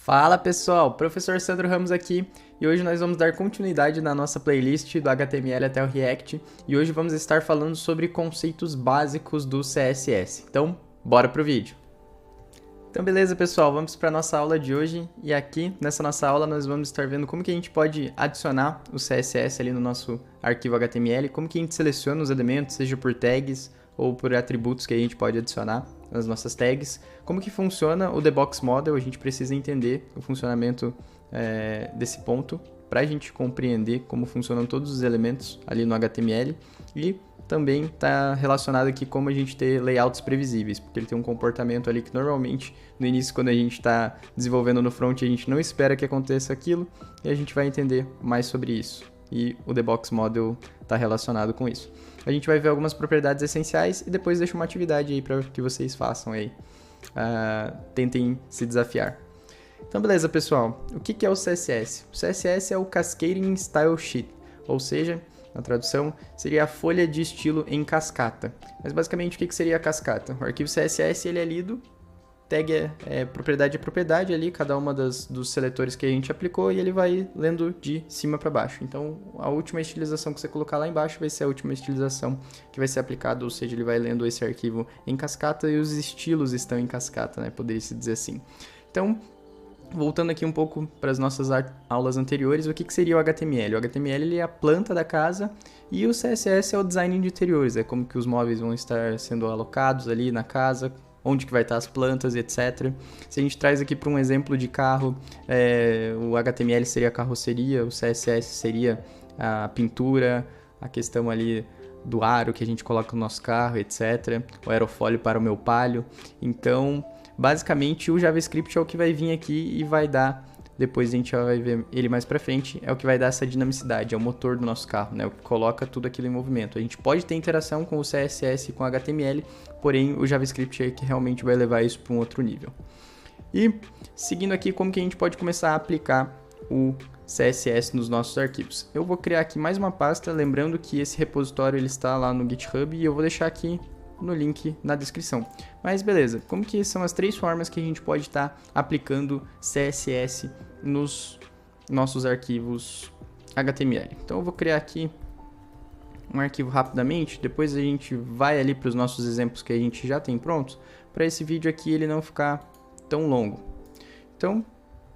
Fala pessoal, professor Sandro Ramos aqui e hoje nós vamos dar continuidade na nossa playlist do HTML até o React e hoje vamos estar falando sobre conceitos básicos do CSS. Então, bora pro vídeo! Então beleza pessoal, vamos para a nossa aula de hoje e aqui nessa nossa aula nós vamos estar vendo como que a gente pode adicionar o CSS ali no nosso arquivo HTML, como que a gente seleciona os elementos, seja por tags ou por atributos que a gente pode adicionar nas nossas tags, como que funciona o Debox Model, a gente precisa entender o funcionamento desse ponto para a gente compreender como funcionam todos os elementos ali no HTML e também está relacionado aqui como a gente ter layouts previsíveis, porque ele tem um comportamento ali que normalmente no início quando a gente está desenvolvendo no front a gente não espera que aconteça aquilo e a gente vai entender mais sobre isso e o Debox Model está relacionado com isso. A gente vai ver algumas propriedades essenciais e depois deixo uma atividade aí para que vocês façam aí. Tentem se desafiar. Então beleza pessoal, o que é o CSS? O CSS é o Cascading Style Sheet, ou seja, na tradução seria a folha de estilo em cascata. Mas basicamente o que seria a cascata? O arquivo CSS ele é lido, tag é propriedade ali, cada uma dos seletores que a gente aplicou e ele vai lendo de cima para baixo. Então a última estilização que você colocar lá embaixo vai ser a última estilização que vai ser aplicada, ou seja, ele vai lendo esse arquivo em cascata e os estilos estão em cascata, né? Poderia-se dizer assim. Então, voltando aqui um pouco para as nossas aulas anteriores, o que seria o HTML? O HTML ele é a planta da casa e o CSS é o design de interiores, é como que os móveis vão estar sendo alocados ali na casa, onde que vai estar as plantas, etc. Se a gente traz aqui para um exemplo de carro, o HTML seria a carroceria, o CSS seria a pintura, a questão ali do aro que a gente coloca no nosso carro, etc. O aerofólio para o meu palio. Então, basicamente, o JavaScript é o que vai vir aqui e vai dar, depois a gente vai ver ele mais para frente, é o que vai dar essa dinamicidade, é o motor do nosso carro, né? O que coloca tudo aquilo em movimento. A gente pode ter interação com o CSS e com o HTML, porém o JavaScript é que realmente vai levar isso para um outro nível. E seguindo aqui, como que a gente pode começar a aplicar o CSS nos nossos arquivos? Eu vou criar aqui mais uma pasta, lembrando que esse repositório ele está lá no GitHub e eu vou deixar aqui no link na descrição. Mas beleza, como que são as três formas que a gente pode estar aplicando CSS nos nossos arquivos HTML? Então eu vou criar aqui um arquivo rapidamente, depois a gente vai ali para os nossos exemplos que a gente já tem prontos, para esse vídeo aqui ele não ficar tão longo. Então,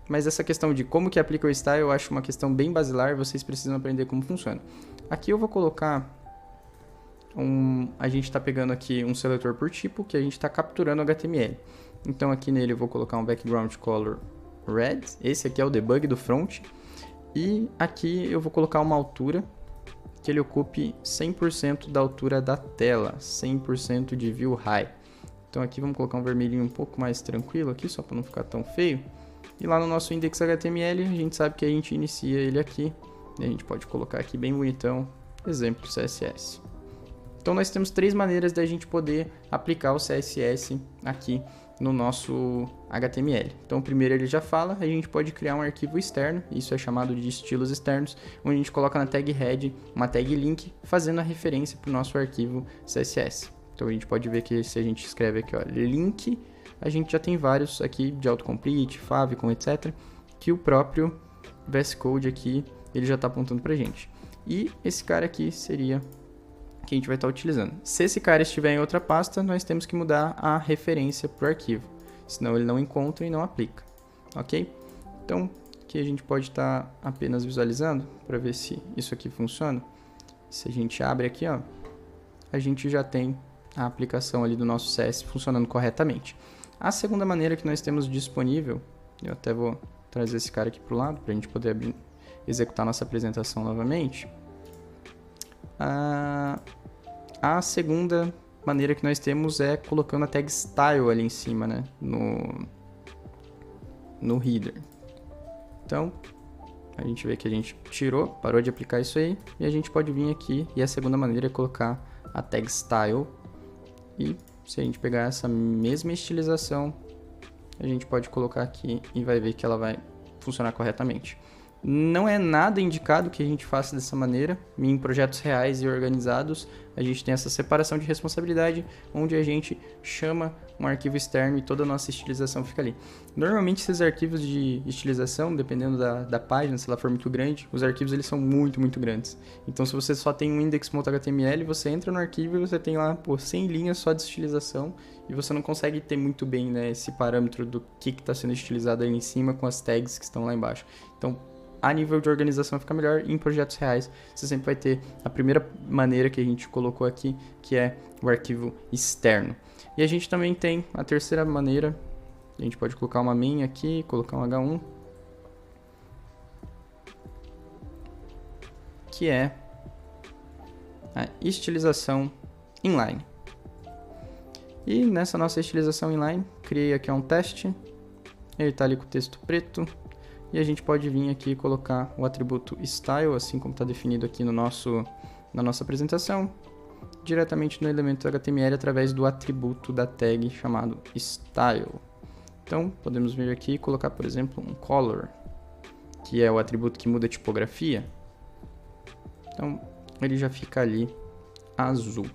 mas essa questão de como que aplica o style eu acho uma questão bem basilar, vocês precisam aprender como funciona. Aqui eu vou colocar a gente está pegando aqui um seletor por tipo que a gente está capturando o HTML. Então aqui nele eu vou colocar um background color red, esse aqui é o debug do front, e aqui eu vou colocar uma altura que ele ocupe 100% da altura da tela, 100% de view high. Então aqui vamos colocar um vermelhinho um pouco mais tranquilo aqui, só para não ficar tão feio. E lá no nosso index HTML a gente sabe que a gente inicia ele aqui, e a gente pode colocar aqui bem bonitão, exemplo CSS. Então nós temos três maneiras da gente poder aplicar o CSS aqui no nosso HTML. Então primeiro ele já fala, a gente pode criar um arquivo externo, isso é chamado de estilos externos, onde a gente coloca na tag head uma tag link, fazendo a referência para o nosso arquivo CSS. Então a gente pode ver que se a gente escreve aqui, ó, link, a gente já tem vários aqui de autocomplete, favicon, etc, que o próprio VS Code aqui, ele já está apontando para a gente. E esse cara aqui seria que a gente vai estar utilizando. Se esse cara estiver em outra pasta, nós temos que mudar a referência para o arquivo, senão ele não encontra e não aplica, ok? Então, aqui a gente pode estar apenas visualizando para ver se isso aqui funciona. Se a gente abre aqui, ó, a gente já tem a aplicação ali do nosso CS funcionando corretamente. A segunda maneira que nós temos disponível, eu até vou trazer esse cara aqui para o lado para a gente poder executar nossa apresentação novamente. A segunda maneira que nós temos é colocando a tag style ali em cima, né, no header. Então, a gente vê que a gente parou de aplicar isso aí, e a gente pode vir aqui, e a segunda maneira é colocar a tag style, e se a gente pegar essa mesma estilização, a gente pode colocar aqui e vai ver que ela vai funcionar corretamente. Não é nada indicado que a gente faça dessa maneira. Em projetos reais e organizados, a gente tem essa separação de responsabilidade, onde a gente chama um arquivo externo e toda a nossa estilização fica ali. Normalmente esses arquivos de estilização, dependendo da página, se ela for muito grande, os arquivos eles são muito, muito grandes. Então se você só tem um index.html, você entra no arquivo e você tem lá, 100 linhas só de estilização e você não consegue ter muito bem, né, esse parâmetro do que está sendo estilizado aí em cima com as tags que estão lá embaixo. Então, a nível de organização fica melhor. Em projetos reais, você sempre vai ter a primeira maneira que a gente colocou aqui, que é o arquivo externo. E a gente também tem a terceira maneira, a gente pode colocar uma main aqui, colocar um H1, que é a estilização inline. E nessa nossa estilização inline, criei aqui um teste, ele está ali com o texto preto, e a gente pode vir aqui e colocar o atributo style, assim como está definido aqui na nossa apresentação, diretamente no elemento HTML através do atributo da tag chamado style. Então, podemos vir aqui e colocar, por exemplo, um color, que é o atributo que muda a tipografia. Então, ele já fica ali azul.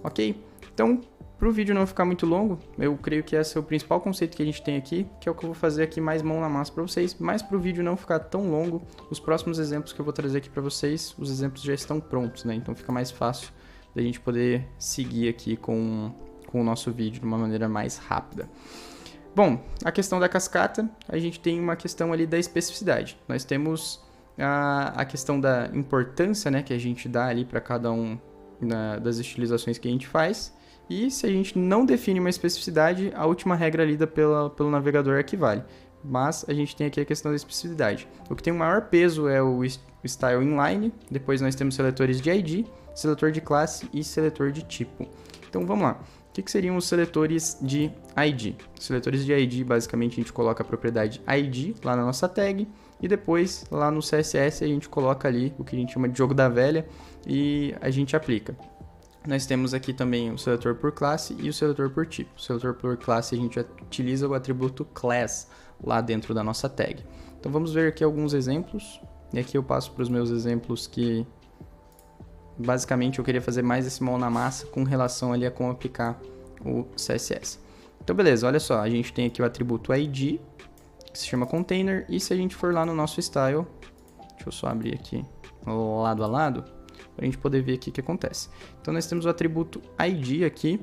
Ok? Então, para o vídeo não ficar muito longo, eu creio que esse é o principal conceito que a gente tem aqui, que é o que eu vou fazer aqui mais mão na massa para vocês, mas para o vídeo não ficar tão longo, os próximos exemplos que eu vou trazer aqui para vocês, os exemplos já estão prontos, né? Então fica mais fácil da gente poder seguir aqui com o nosso vídeo de uma maneira mais rápida. Bom, a questão da cascata, a gente tem uma questão ali da especificidade. Nós temos a questão da importância, né, que a gente dá ali para cada um das estilizações que a gente faz. E se a gente não define uma especificidade, a última regra lida pelo navegador é que vale. Mas a gente tem aqui a questão da especificidade. O que tem o maior peso é o style inline, depois nós temos seletores de ID, seletor de classe e seletor de tipo. Então vamos lá. O que seriam os seletores de ID? Os seletores de ID, basicamente, a gente coloca a propriedade ID lá na nossa tag, e depois lá no CSS a gente coloca ali o que a gente chama de jogo da velha e a gente aplica. Nós temos aqui também o seletor por classe e o seletor por tipo. O seletor por classe a gente utiliza o atributo class lá dentro da nossa tag. Então vamos ver aqui alguns exemplos. E aqui eu passo para os meus exemplos que basicamente eu queria fazer mais esse mão na massa com relação ali a como aplicar o CSS. Então beleza, olha só, a gente tem aqui o atributo ID, que se chama container, e se a gente for lá no nosso style, deixa eu só abrir aqui lado a lado, para a gente poder ver aqui o que acontece. Então nós temos o atributo ID aqui,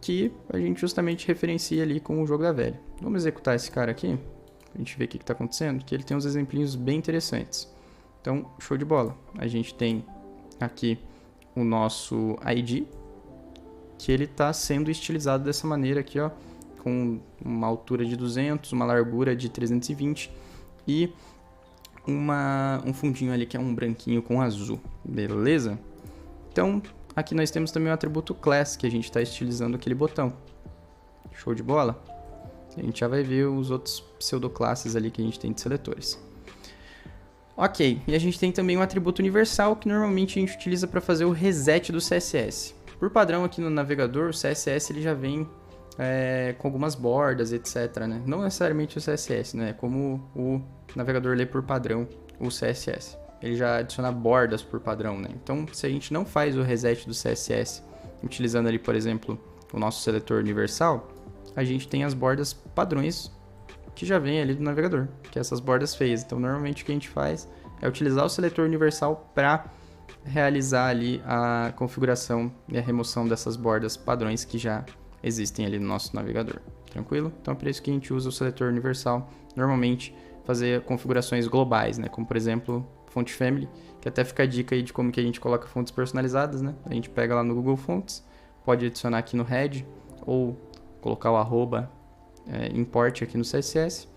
que a gente justamente referencia ali com o jogo da velha. Vamos executar esse cara aqui, para a gente ver o que está acontecendo, que ele tem uns exemplinhos bem interessantes. Então, show de bola. A gente tem aqui o nosso ID, que ele está sendo estilizado dessa maneira aqui, ó, com uma altura de 200, uma largura de 320 e um fundinho ali que é um branquinho com azul, beleza? Então, aqui nós temos também o atributo class, que a gente está estilizando aquele botão. Show de bola? A gente já vai ver os outros pseudoclasses ali que a gente tem de seletores. Ok, e a gente tem também um atributo universal, que normalmente a gente utiliza para fazer o reset do CSS. Por padrão aqui no navegador, o CSS ele já vem com algumas bordas, etc, né? Não necessariamente o CSS, né? Como o navegador lê por padrão o CSS. Ele já adiciona bordas por padrão, né? Então, se a gente não faz o reset do CSS utilizando ali, por exemplo, o nosso seletor universal, a gente tem as bordas padrões que já vem ali do navegador, que essas bordas fez. Então, normalmente o que a gente faz é utilizar o seletor universal para realizar ali a configuração e a remoção dessas bordas padrões que já existem ali no nosso navegador. Tranquilo? Então, é por isso que a gente usa o seletor universal, normalmente fazer configurações globais, né? Como, por exemplo, font family, que até fica a dica aí de como que a gente coloca fontes personalizadas, né? A gente pega lá no Google Fonts, pode adicionar aqui no head, ou colocar o arroba import aqui no CSS,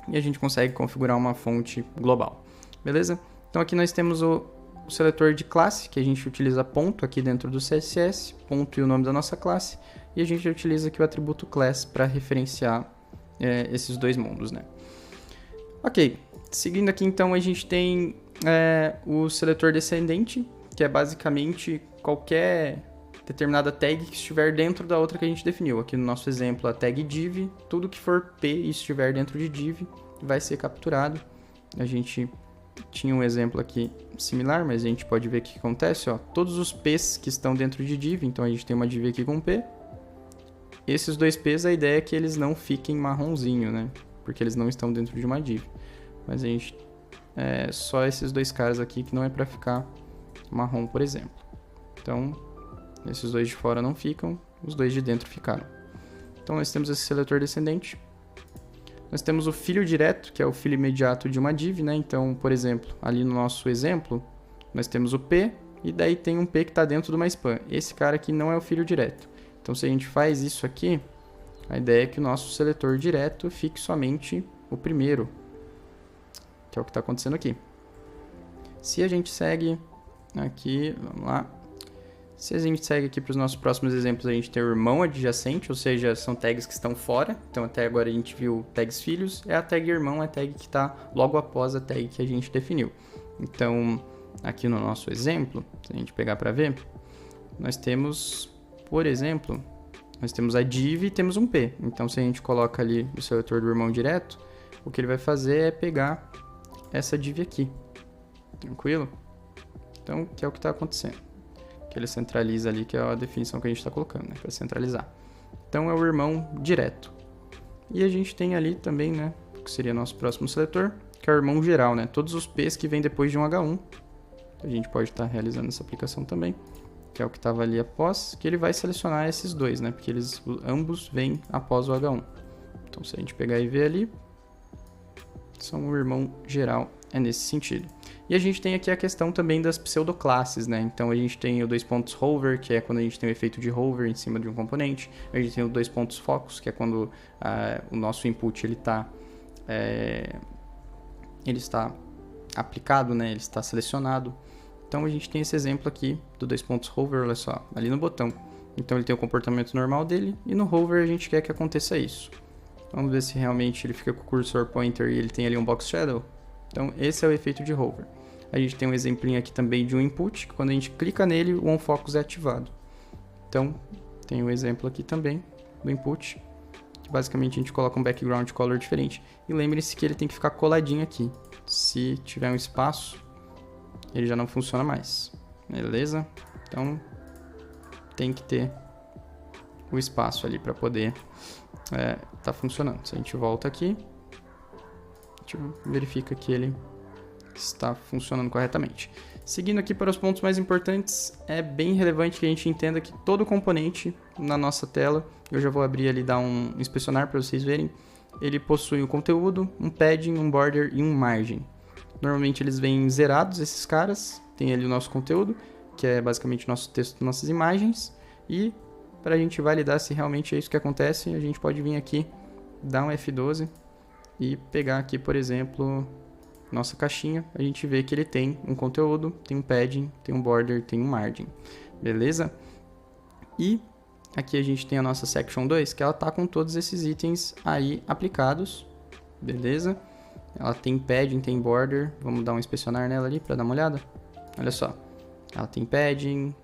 e a gente consegue configurar uma fonte global. Beleza? Então, aqui nós temos o seletor de classe, que a gente utiliza ponto aqui dentro do CSS, ponto e o nome da nossa classe, e a gente utiliza aqui o atributo class para referenciar esses dois mundos, né? Ok, seguindo aqui então a gente tem o seletor descendente, que é basicamente qualquer determinada tag que estiver dentro da outra que a gente definiu. Aqui no nosso exemplo a tag div, tudo que for p e estiver dentro de div vai ser capturado. A gente tinha um exemplo aqui similar, mas a gente pode ver o que acontece, ó. Todos os p's que estão dentro de div, então a gente tem uma div aqui com p, esses dois P's, a ideia é que eles não fiquem marronzinho, né? Porque eles não estão dentro de uma div. Mas a gente... só esses dois caras aqui que não é para ficar marrom, por exemplo. Então, esses dois de fora não ficam, os dois de dentro ficaram. Então, nós temos esse seletor descendente. Nós temos o filho direto, que é o filho imediato de uma div, né? Então, por exemplo, ali no nosso exemplo, nós temos o P, e daí tem um P que está dentro de uma span. Esse cara aqui não é o filho direto. Então, se a gente faz isso aqui, a ideia é que o nosso seletor direto fique somente o primeiro, que é o que está acontecendo aqui. Se a gente segue aqui, vamos lá. Se a gente segue aqui para os nossos próximos exemplos, a gente tem o irmão adjacente, ou seja, são tags que estão fora. Então, até agora a gente viu tags filhos, a tag irmão é a tag que está logo após a tag que a gente definiu. Então, aqui no nosso exemplo, se a gente pegar para ver, nós temos, por exemplo, nós temos a div e temos um P. Então, se a gente coloca ali o seletor do irmão direto, o que ele vai fazer é pegar essa div aqui. Tranquilo? Então, que é o que está acontecendo. Que ele centraliza ali, que é a definição que a gente está colocando, né, para centralizar. Então, é o irmão direto. E a gente tem ali também, né, que seria nosso próximo seletor, que é o irmão geral, né, todos os P's que vêm depois de um H1. A gente pode estar realizando essa aplicação também, que é o que estava ali após, que ele vai selecionar esses dois, né, porque eles ambos vêm após o H1. Então, se a gente pegar e ver ali, são o irmão geral, é nesse sentido. E a gente tem aqui a questão também das pseudoclasses, né? Então a gente tem o 2 pontos hover, que é quando a gente tem o efeito de hover em cima de um componente. A gente tem o 2 pontos focus, que é quando o nosso input ele está aplicado, né? Ele está selecionado. Então a gente tem esse exemplo aqui do 2 pontos hover, olha só, ali no botão. Então ele tem o comportamento normal dele e no hover a gente quer que aconteça isso. Vamos ver se realmente ele fica com o cursor pointer e ele tem ali um box shadow. Então esse é o efeito de hover. A gente tem um exemplinho aqui também de um input, que quando a gente clica nele, o OnFocus é ativado. Então, tem um exemplo aqui também do input, que basicamente a gente coloca um background color diferente. E lembre-se que ele tem que ficar coladinho aqui. Se tiver um espaço, ele já não funciona mais. Beleza? Então, tem que ter o espaço ali para poder tá funcionando. Se a gente volta aqui, a gente verifica que ele está funcionando corretamente. Seguindo aqui para os pontos mais importantes, é bem relevante que a gente entenda que todo componente na nossa tela, eu já vou abrir ali e dar um inspecionar para vocês verem, ele possui um conteúdo, um padding, um border e um margin. Normalmente eles vêm zerados, esses caras, tem ali o nosso conteúdo, que é basicamente o nosso texto, nossas imagens, e para a gente validar se realmente é isso que acontece, a gente pode vir aqui, dar um F12 e pegar aqui, por exemplo, nossa caixinha, a gente vê que ele tem um conteúdo, tem um padding, tem um border, tem um margin, beleza? E aqui a gente tem a nossa section 2, que ela tá com todos esses itens aí aplicados, beleza? Ela tem padding, tem border, vamos dar um inspecionar nela ali para dar uma olhada. Olha só, ela tem padding,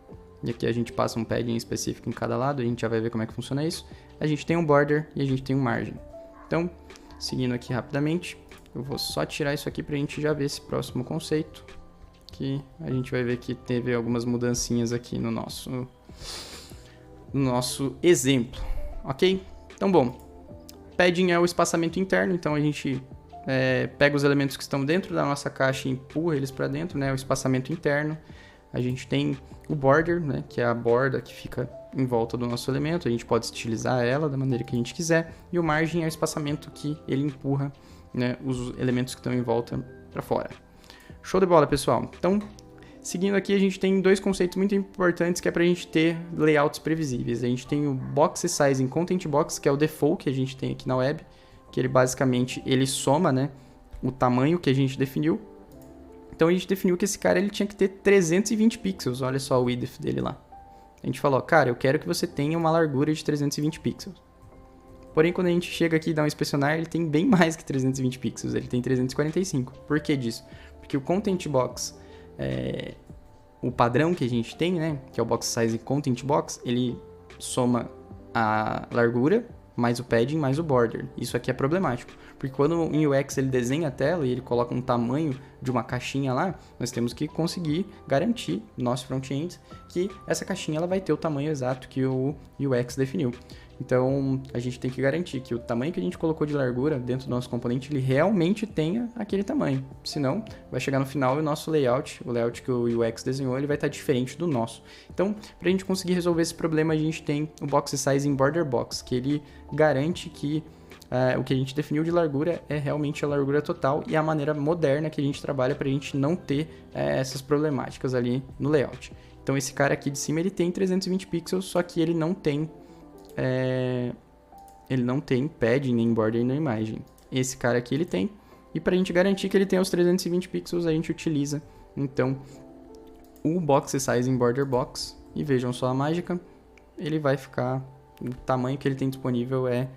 e aqui a gente passa um padding específico em cada lado, a gente já vai ver como é que funciona isso. A gente tem um border e a gente tem um margin. Então, seguindo aqui rapidamente, eu vou só tirar isso aqui pra gente já ver esse próximo conceito, que a gente vai ver que teve algumas mudancinhas aqui no nosso exemplo, ok? Então, bom, padding é o espaçamento interno, então a gente pega os elementos que estão dentro da nossa caixa e empurra eles para dentro, né? O espaçamento interno. A gente tem o border, né? Que é a borda que fica em volta do nosso elemento, a gente pode estilizar ela da maneira que a gente quiser, e o margin é o espaçamento que ele empurra, né, os elementos que estão em volta para fora. Show de bola, pessoal! Então, seguindo aqui, a gente tem dois conceitos muito importantes que é para a gente ter layouts previsíveis. A gente tem o Box Sizing Content Box, que é o default que a gente tem aqui na web, que ele basicamente ele soma, né, o tamanho que a gente definiu. Então a gente definiu que esse cara ele tinha que ter 320 pixels, olha só o width dele lá. A gente falou, cara, eu quero que você tenha uma largura de 320 pixels. Porém, quando a gente chega aqui e dá um inspecionar, ele tem bem mais que 320 pixels, ele tem 345. Por que disso? Porque o Content Box, o padrão que a gente tem, né, que é o Box Size Content Box, ele soma a largura mais o padding mais o border. Isso aqui é problemático, porque quando em UX ele desenha a tela e ele coloca um tamanho de uma caixinha lá, nós temos que conseguir garantir, nosso front-end, que essa caixinha ela vai ter o tamanho exato que o UX definiu. Então, a gente tem que garantir que o tamanho que a gente colocou de largura dentro do nosso componente, ele realmente tenha aquele tamanho. Senão, vai chegar no final e o nosso layout, o layout que o UX desenhou, ele vai estar diferente do nosso. Então, para a gente conseguir resolver esse problema, a gente tem o Box Size em Border Box, que ele garante que o que a gente definiu de largura é realmente a largura total e a maneira moderna que a gente trabalha para a gente não ter essas problemáticas ali no layout. Então, esse cara aqui de cima, ele tem 320 pixels, só que ele não tem padding nem border na imagem. Esse cara aqui ele tem. E para a gente garantir que ele tem os 320 pixels, a gente utiliza, então, o Box Size em Border Box. E vejam só a mágica. Ele vai ficar... O tamanho que ele tem disponível é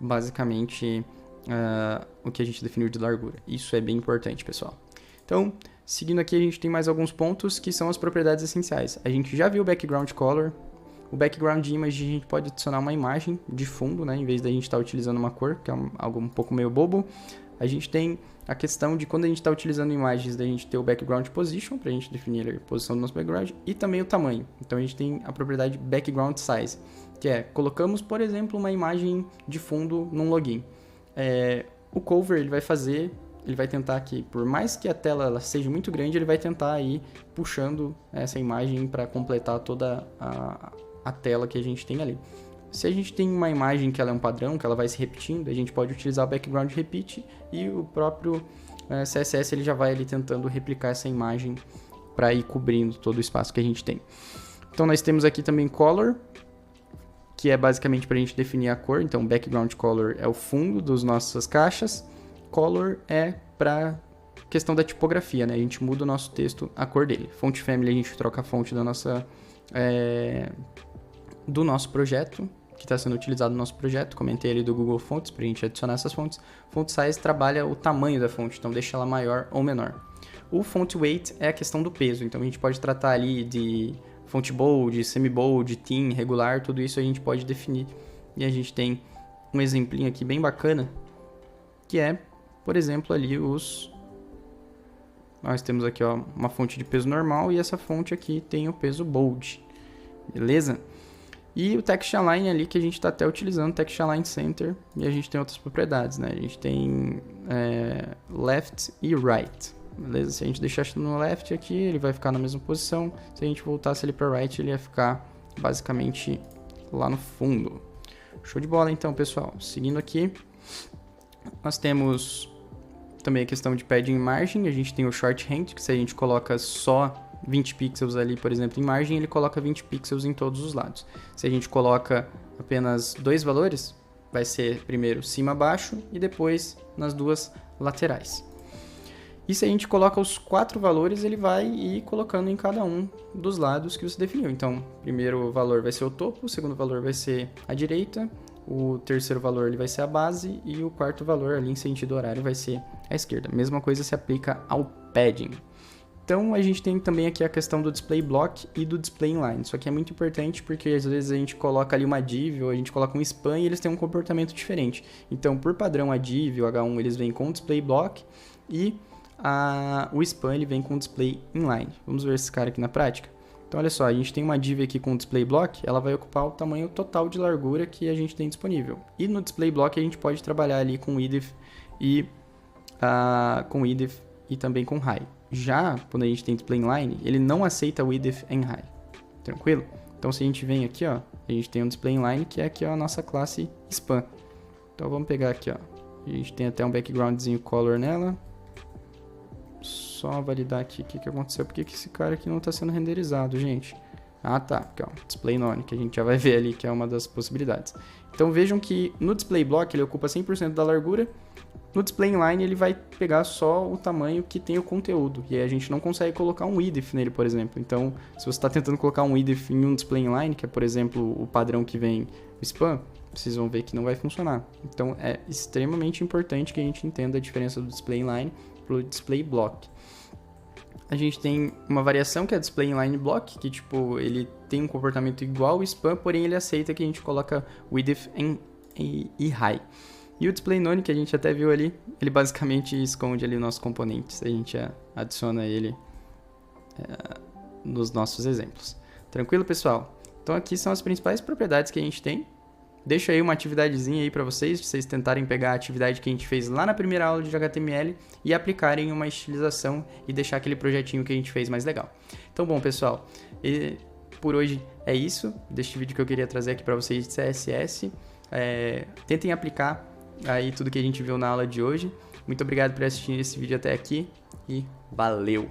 basicamente o que a gente definiu de largura. Isso é bem importante, pessoal. Então, seguindo aqui, a gente tem mais alguns pontos que são as propriedades essenciais. A gente já viu o Background Color. O Background Image, a gente pode adicionar uma imagem de fundo, né, em vez da gente estar utilizando uma cor, que é algo um pouco meio bobo. A gente tem a questão de quando a gente está utilizando imagens, da gente ter o Background Position, para a gente definir a posição do nosso background, e também o tamanho. Então, a gente tem a propriedade Background Size, que é, colocamos, por exemplo, uma imagem de fundo num login. O cover, ele vai tentar aqui, por mais que a tela ela seja muito grande, ele vai tentar ir puxando essa imagem para completar toda a tela que a gente tem ali. Se a gente tem uma imagem que ela é um padrão, que ela vai se repetindo, a gente pode utilizar o Background Repeat e o próprio CSS ele já vai ali tentando replicar essa imagem para ir cobrindo todo o espaço que a gente tem. Então nós temos aqui também Color, que é basicamente para a gente definir a cor. Então Background Color é o fundo das nossas caixas, Color é para questão da tipografia, né? A gente muda o nosso texto, a cor dele. Font Family, a gente troca a fonte da nossa... do nosso projeto, que está sendo utilizado no nosso projeto. Comentei ali do Google Fonts para a gente adicionar essas fontes. Font Size trabalha o tamanho da fonte, então deixa ela maior ou menor. O Font Weight é a questão do peso, então a gente pode tratar ali de font bold, semi-bold, thin, regular, tudo isso a gente pode definir. E a gente tem um exemplinho aqui bem bacana, que é, por exemplo, ali nós temos aqui uma fonte de peso normal e essa fonte aqui tem o peso bold, beleza? E o Text Align ali que a gente está até utilizando, Text Align Center, e a gente tem outras propriedades, né? A gente tem left e right, beleza? Se a gente deixar no left aqui, ele vai ficar na mesma posição. Se a gente voltasse ele para right, ele ia ficar basicamente lá no fundo. Show de bola então, pessoal. Seguindo aqui, nós temos também a questão de padding e margem. A gente tem o shorthand, que se a gente coloca só 20 pixels ali, por exemplo, em margem, ele coloca 20 pixels em todos os lados. Se a gente coloca apenas dois valores, vai ser primeiro cima, baixo e depois nas duas laterais. E se a gente coloca os 4 valores, ele vai ir colocando em cada um dos lados que você definiu. Então, o primeiro valor vai ser o topo, o segundo valor vai ser a direita, o terceiro valor ele vai ser a base e o quarto valor ali em sentido horário vai ser a esquerda. Mesma coisa se aplica ao padding. Então, a gente tem também aqui a questão do display block e do display inline. Isso aqui é muito importante porque às vezes a gente coloca ali uma div ou a gente coloca um span e eles têm um comportamento diferente. Então, por padrão, a div e o H1 eles vêm com display block e o span ele vem com display inline. Vamos ver esse cara aqui na prática? Então, olha só, a gente tem uma div aqui com display block, ela vai ocupar o tamanho total de largura que a gente tem disponível. E no display block a gente pode trabalhar ali com width e também com high. Já quando a gente tem display inline, ele não aceita width and high. Tranquilo? Então se a gente vem aqui, ó, a gente tem um display inline que é aqui ó, a nossa classe span. Então vamos pegar aqui, ó. A gente tem até um backgroundzinho color nela. Só validar aqui o que aconteceu, porque esse cara aqui não está sendo renderizado, gente. Ah, tá. Aqui, ó, display none, que a gente já vai ver ali que é uma das possibilidades. Então vejam que no display block ele ocupa 100% da largura. No display inline ele vai pegar só o tamanho que tem o conteúdo. E aí a gente não consegue colocar um width nele, por exemplo. Então, se você está tentando colocar um width em um display inline, que é, por exemplo, o padrão que vem o span, vocês vão ver que não vai funcionar. Então, é extremamente importante que a gente entenda a diferença do display inline para o display block. A gente tem uma variação que é display inline block, que tipo, ele tem um comportamento igual ao span, porém ele aceita que a gente coloca width e high. E o display none, que a gente até viu ali, ele basicamente esconde ali os nossos componentes. A gente adiciona ele nos nossos exemplos. Tranquilo, pessoal? Então aqui são as principais propriedades que a gente tem deixo aí uma atividadezinha aí para vocês tentarem pegar a atividade que a gente fez lá na primeira aula de HTML e aplicarem uma estilização e deixar aquele projetinho que a gente fez mais legal. Então, bom, pessoal, por hoje é isso deste vídeo que eu queria trazer aqui para vocês de CSS. Tentem aplicar aí tudo que a gente viu na aula de hoje. Muito obrigado por assistir esse vídeo até aqui e valeu!